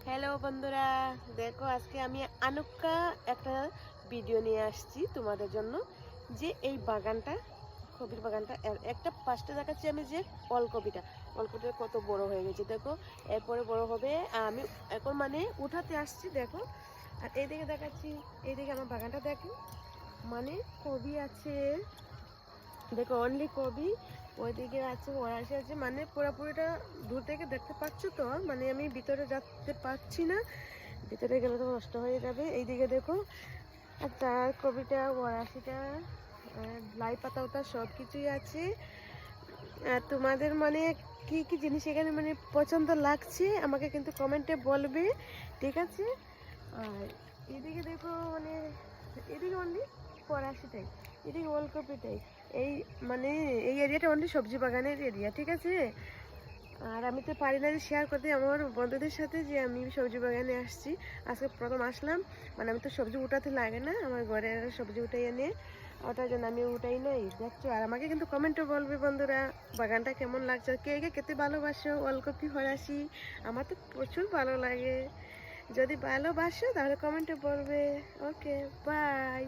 Hello বন্ধুরা, দেখো আজকে আমি আনুক্কা একটা ভিডিও নিয়ে আসছি তোমাদের জন্য। যে এই বাগানটা, কপির বাগানটা, একটা পাশটা দেখাচ্ছি আমি, যে ওলকপিটা কত বড় হয়ে গেছে দেখো। এরপরে বড় হবে, আমি এখন মানে উঠাতে আসছি দেখো। আর এইদিকে দেখাচ্ছি, এইদিকে আমার বাগানটা দেখো, মানে কপি আছে দেখো, অনলি কপি। ওইদিকে আছে ওরাসি আছে, মানে পুরোপুরিটা দূর থেকে দেখতে পাচ্ছ তো, মানে আমি ভিতরে যেতে পারছি না, ভিতরে গেলে তো নষ্ট হয়ে যাবে। এইদিকে দেখো, আর তার কপিটা, ওরাসিটা, লাই পাতা ওটা সব কিছুই আছে। আর তোমাদের মানে কি কি জিনিস এখানে মানে পছন্দ লাগছে আমাকে কিন্তু কমেন্টে বলবে, ঠিক আছে? আর এদিকে দেখো, মানে এদিকে অনলি ফরাসিটাই, এদিকে ওলকপিটাই। এই মানে এই এরিয়াটা অনলি সবজি বাগানের এরিয়া, ঠিক আছে? আর আমি তো পারি না যে শেয়ার করতে আমার বন্ধুদের সাথে যে আমি সবজি বাগানে আসছি। আজকে প্রথম আসলাম, মানে আমি তো সবজি উঠাতে লাগে না, আমার ঘরে সবজি উঠাই এনে, ওটার জন্য আমি উঠাই নাই, দেখছো? আর আমাকে কিন্তু কমেন্টে বলবে বন্ধুরা বাগানটা কেমন লাগছে, কে কে খেতে ভালোবাসো ওলকপি ফরাসি। আমার তো প্রচুর ভালো লাগে, যদি ভালোবাসো তাহলে কমেন্টে বলবে। ওকে, বাই।